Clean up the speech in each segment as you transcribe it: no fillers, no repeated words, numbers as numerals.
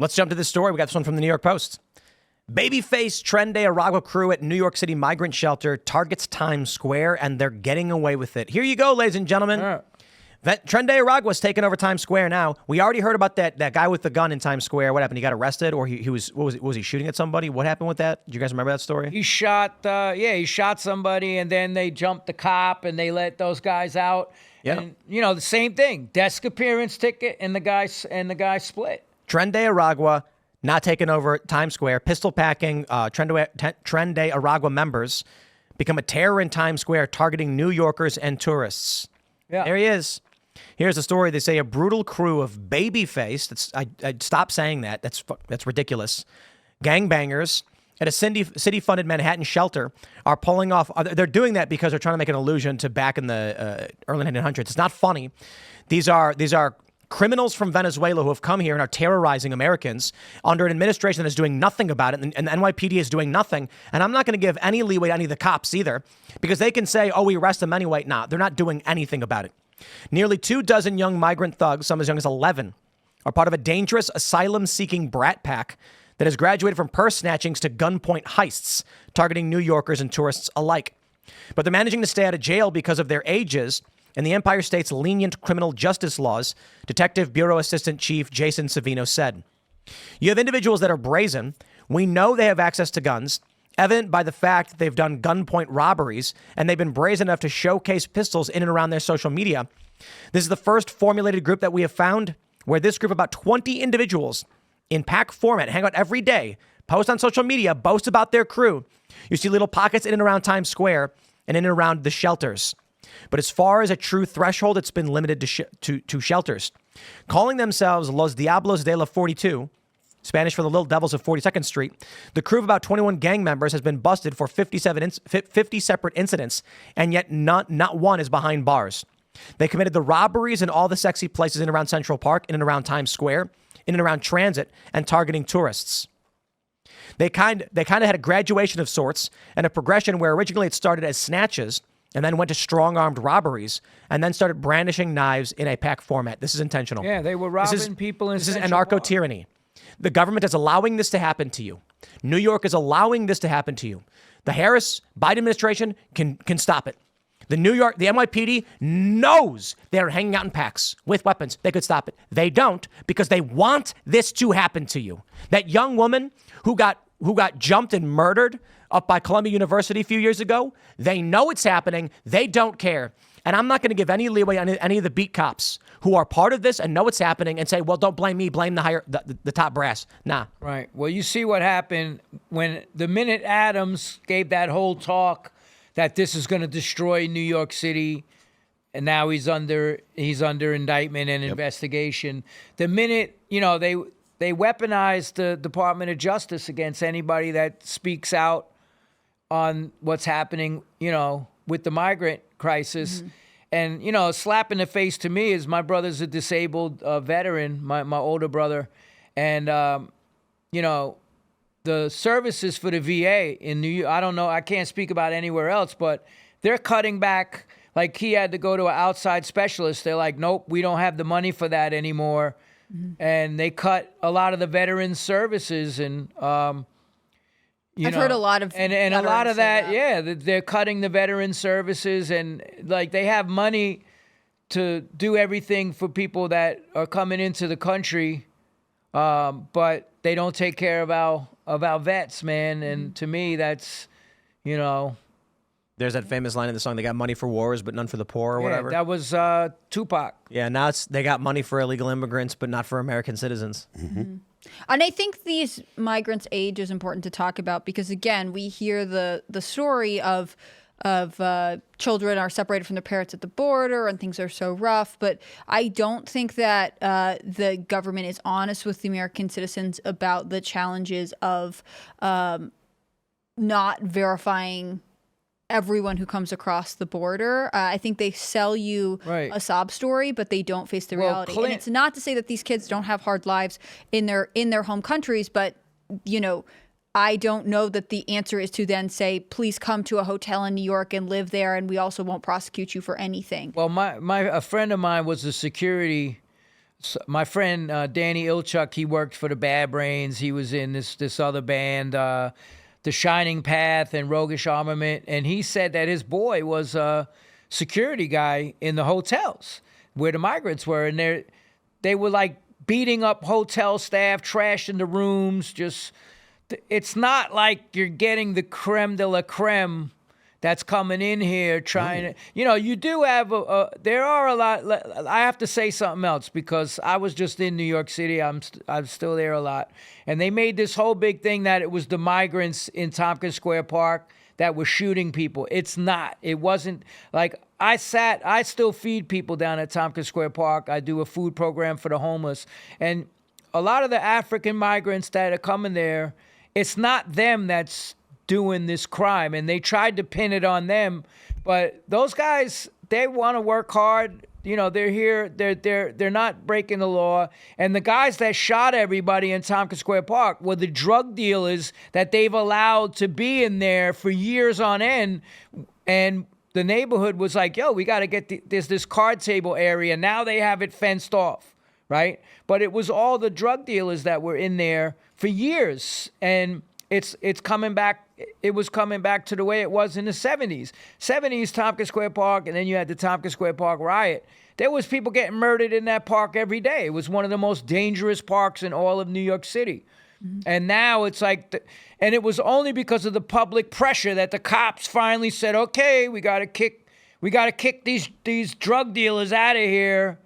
Let's jump to this story. We got this one from the New York Post. Babyface Tren de Aragua crew at New York City migrant shelter targets Times Square, and they're getting away with it. Here you go, ladies and gentlemen. Tren de Aragua's taking over Times Square now. We already heard about that guy with the gun in Times Square. What happened? He got arrested, or he was he shooting at somebody? What happened with that? Do you guys remember that story? He shot he shot somebody, and then they jumped the cop, and they let those guys out. Yeah. And, the same thing. Desk appearance ticket, and the guy split. Tren de Aragua not taking over Times Square. Pistol packing Tren de Aragua members become a terror in Times Square, targeting New Yorkers and tourists. Yeah. There he is. Here's the story. They say a brutal crew of babyface. I'd stop saying that. That's ridiculous. Gangbangers at a city-funded Manhattan shelter are pulling off. They're doing that because they're trying to make an allusion to back in the early 1900s. It's not funny. These are criminals from Venezuela who have come here and are terrorizing Americans under an administration that is doing nothing about it, and the NYPD is doing nothing. And I'm not going to give any leeway to any of the cops either, because they can say, oh, we arrest them anyway. Nah, they're not doing anything about it. Nearly 24 young migrant thugs, some as young as 11, are part of a dangerous asylum-seeking brat pack that has graduated from purse snatchings to gunpoint heists, targeting New Yorkers and tourists alike. But they're managing to stay out of jail because of their ages and the Empire State's lenient criminal justice laws, Detective Bureau Assistant Chief Jason Savino said. You have individuals that are brazen. We know they have access to guns, evident by the fact that they've done gunpoint robberies, and they've been brazen enough to showcase pistols in and around their social media. This is the first formulated group that we have found where this group, about 20 individuals in pack format, hang out every day, post on social media, boast about their crew. You see little pockets in and around Times Square and in and around the shelters. But as far as a true threshold, it's been limited to shelters. Calling themselves Los Diablos de la 42, Spanish for the Little Devils of 42nd Street, the crew of about 21 gang members has been busted for 50 separate incidents, and yet not one is behind bars. They committed the robberies in all the sexy places in and around Central Park, in and around Times Square, in and around transit, and targeting tourists. They kind of had a graduation of sorts and a progression where originally it started as snatches and then went to strong-armed robberies, and then started brandishing knives in a pack format. This is intentional. Yeah, they were robbing people in This is Central Park. anarcho-tyranny. The government is allowing this to happen to you. New York is allowing this to happen to you. The Harris-Biden administration can stop it. The NYPD knows they're hanging out in packs with weapons. They could stop it. They don't, because they want this to happen to you. That young woman who got jumped and murdered up by Columbia University a few years ago, they know it's happening. They don't care. And I'm not going to give any leeway on any of the beat cops who are part of this and know it's happening and say, well, don't blame me, blame the top brass. Nah. Right. Well, you see what happened when the minute Adams gave that whole talk that this is going to destroy New York City, and now he's under indictment and investigation. The minute, they weaponized the Department of Justice against anybody that speaks out on what's happening, with the migrant crisis. Mm-hmm. And, a slap in the face to me is my brother's a disabled veteran, my older brother. And, the services for the VA in New York, I don't know, I can't speak about anywhere else, but they're cutting back. Like, he had to go to an outside specialist. They're like, nope, we don't have the money for that anymore. Mm-hmm. And they cut a lot of the veterans services, and I've heard a lot of and a lot of that. They're cutting the veteran services, and like they have money to do everything for people that are coming into the country, but they don't take care of our vets, man. And to me, that's There's that famous line in the song, they got money for wars, but none for the poor, or whatever. That was Tupac. Yeah, now they got money for illegal immigrants, but not for American citizens. Mm-hmm. And I think these migrants' age is important to talk about because, again, we hear the story of children are separated from their parents at the border and things are so rough. But I don't think that the government is honest with the American citizens about the challenges of not verifying everyone who comes across the border. I think they sell you a sob story, but they don't face the reality. And it's not to say that these kids don't have hard lives in their home countries, but I don't know that the answer is to then say, please come to a hotel in New York and live there, and we also won't prosecute you for anything. Well, a friend of mine was a security my friend Danny Ilchuk, he worked for the Bad Brains. He was in this other band, The Shining Path and Roguish Armament, and he said that his boy was a security guy in the hotels where the migrants were, and they were like beating up hotel staff, trashing the rooms. Just, it's not like you're getting the creme de la creme that's coming in here trying to, you do have there are a lot. I have to say something else because I was just in New York City. I'm still there a lot. And they made this whole big thing that it was the migrants in Tompkins Square Park that were shooting people. It's not. It wasn't. Like, I still feed people down at Tompkins Square Park. I do a food program for the homeless. And a lot of the African migrants that are coming there, it's not them that's doing this crime, and they tried to pin it on them, but those guys, they want to work hard. They're here. They're not breaking the law. And the guys that shot everybody in Tompkins Square Park were the drug dealers that they've allowed to be in there for years on end. And the neighborhood was like, "Yo, we got to get there's this card table area." Now they have it fenced off, right? But it was all the drug dealers that were in there for years, and it's coming back. It was coming back to the way it was in the 70s. 70s, Tompkins Square Park, and then you had the Tompkins Square Park riot. There was people getting murdered in that park every day. It was one of the most dangerous parks in all of New York City. Mm-hmm. And now it's like, and it was only because of the public pressure that the cops finally said, "Okay, we got to kick these drug dealers out of here."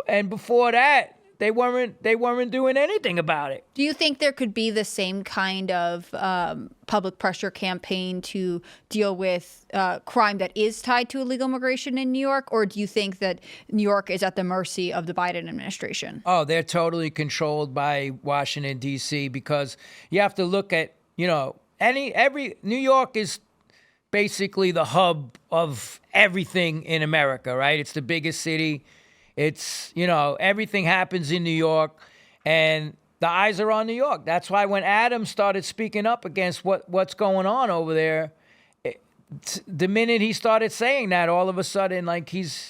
And before that, they weren't doing anything about it. Do you think there could be the same kind of public pressure campaign to deal with crime that is tied to illegal immigration in New York? Or do you think that New York is at the mercy of the Biden administration? Oh, they're totally controlled by Washington, D.C., because you have to look at, every New York is basically the hub of everything in America, right? It's the biggest city. It's, everything happens in New York, and the eyes are on New York. That's why when Adams started speaking up against what's going on over there, the minute he started saying that, all of a sudden, like Hochul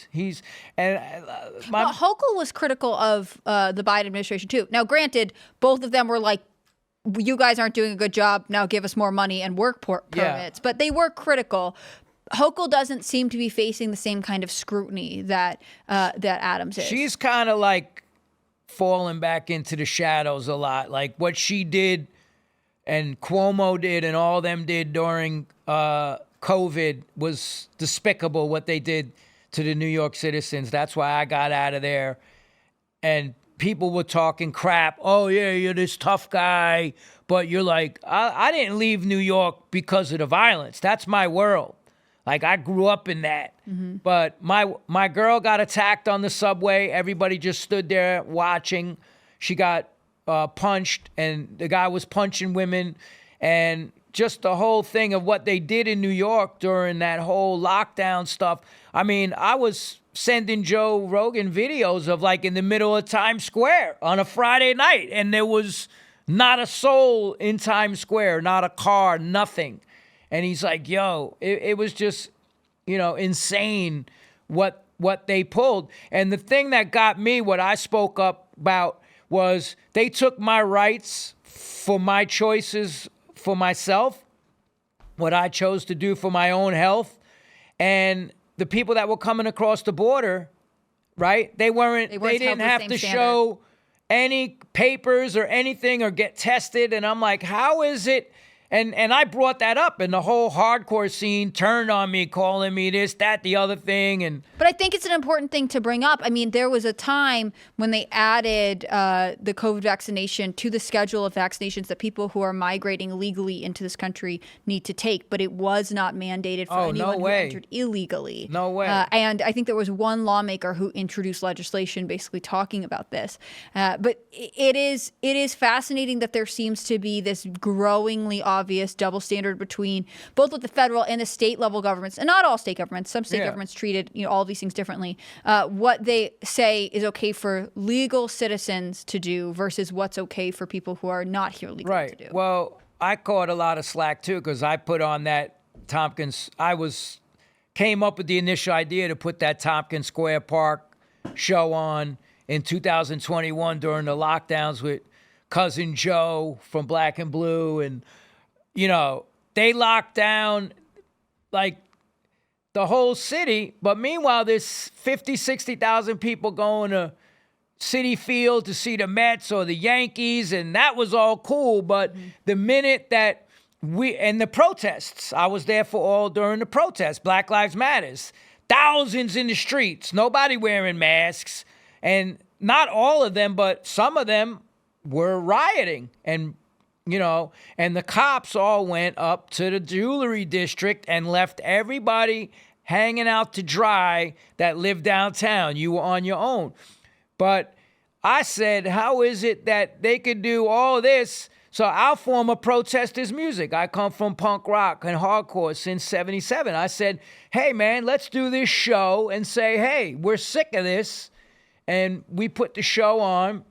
was critical of the Biden administration too. Now, granted, both of them were like, "You guys aren't doing a good job. Now give us more money and work permits." Yeah. But they were critical. Hochul doesn't seem to be facing the same kind of scrutiny that Adams is. She's kind of like falling back into the shadows a lot. Like what she did and Cuomo did and all them did during COVID was despicable, what they did to the New York citizens. That's why I got out of there. And people were talking crap. "Oh, yeah, you're this tough guy." But you're like, I didn't leave New York because of the violence. That's my world. Like, I grew up in that. Mm-hmm. But my girl got attacked on the subway. Everybody just stood there watching. She got punched, and the guy was punching women. And just the whole thing of what they did in New York during that whole lockdown stuff. I mean, I was sending Joe Rogan videos of, like, in the middle of Times Square on a Friday night, and there was not a soul in Times Square, not a car, nothing. And he's like, "Yo, it was just, insane what they pulled." And the thing that got me, what I spoke up about, was they took my rights for my choices for myself, what I chose to do for my own health. And the people that were coming across the border, right? They didn't have to show any papers or anything or get tested. And I'm like, how is it? And I brought that up, and the whole hardcore scene turned on me, calling me this, that, the other thing. But I think it's an important thing to bring up. I mean, there was a time when they added the COVID vaccination to the schedule of vaccinations that people who are migrating legally into this country need to take, but it was not mandated for anyone who entered illegally. No way. And I think there was one lawmaker who introduced legislation basically talking about this. But it is fascinating that there seems to be this growingly obvious double standard between both with the federal and the state level governments, and not all state governments. Some state governments treated all these things differently. What they say is okay for legal citizens to do versus what's okay for people who are not here legally to do. Well, I caught a lot of slack too because I put on that Tompkins. Came up with the initial idea to put that Tompkins Square Park show on in 2021 during the lockdowns with Cousin Joe from Black and Blue. And, you know, they locked down like the whole city. But meanwhile, there's 50, 60,000 people going to Citi Field to see the Mets or the Yankees. And that was all cool. But the minute that and the protests, I was there for all during the protests, Black Lives Matters, thousands in the streets, nobody wearing masks. And not all of them, but some of them were rioting. And, you know, and the cops all went up to the jewelry district and left everybody hanging out to dry that lived downtown. You were on your own. But I said, how is it that they could do all this? So our form of protest is music. I come from punk rock and hardcore since 77. I said, hey, man, let's do this show and say, hey, we're sick of this. And we put the show on,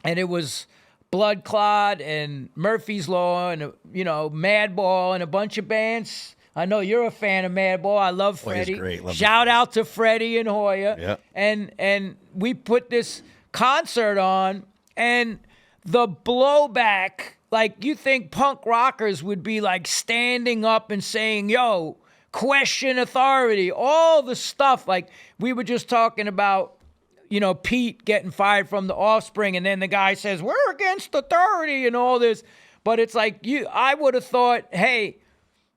and it was Blood Clot and Murphy's Law and, you know, Madball and a bunch of bands. I know you're a fan of Madball. I love Freddie. He's great. Love Shout out to Freddie and Hoya. Yeah. And we put this concert on, and the blowback, like you think punk rockers would be like standing up and saying, yo, question authority, all the stuff. Like we were just talking about, you know, Pete getting fired from the Offspring, and then the guy says, we're against authority and all this. But it's like, I would have thought, hey,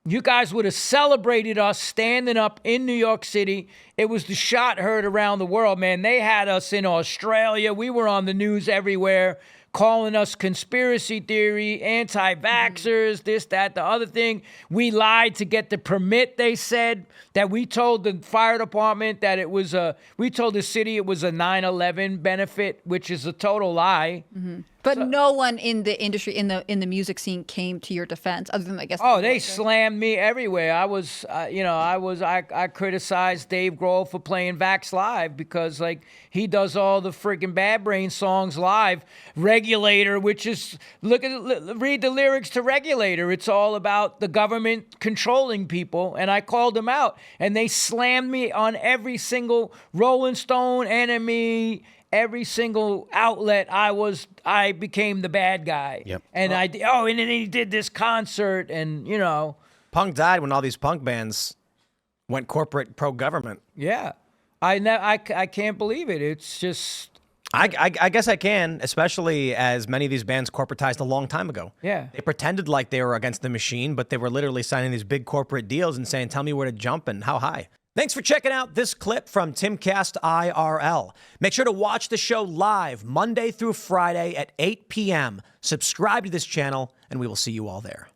you guys would have celebrated us standing up in New York City. It was the shot heard around the world, man. They had us in Australia. We were on the news everywhere, calling us conspiracy theory, anti-vaxxers, this, that, the other thing. We lied to get the permit, they said, that we told the fire department that it was we told the city it was a 9/11 benefit, which is a total lie. Mm-hmm. But no one in the industry, in the music scene, came to your defense, other than I guess. Oh, they slammed me everywhere. I was, I criticized Dave Grohl for playing Vax live because like he does all the freaking Bad Brain songs live. Regulator, which is read the lyrics to Regulator. It's all about the government controlling people, and I called them out, and they slammed me on every single Rolling Stone, Enemy. Every single outlet, I became the bad guy. Yep. And and then he did this concert, and you know, Punk died when all these punk bands went corporate pro-government. yeah, I can't believe it. It's just, I guess I can, especially as many of these bands corporatized a long time ago. Yeah. They pretended like they were against the machine, but they were literally signing these big corporate deals and saying, tell me where to jump and how high. Thanks for checking out this clip from Timcast IRL. Make sure to watch the show live Monday through Friday at 8 p.m. Subscribe to this channel, and we will see you all there.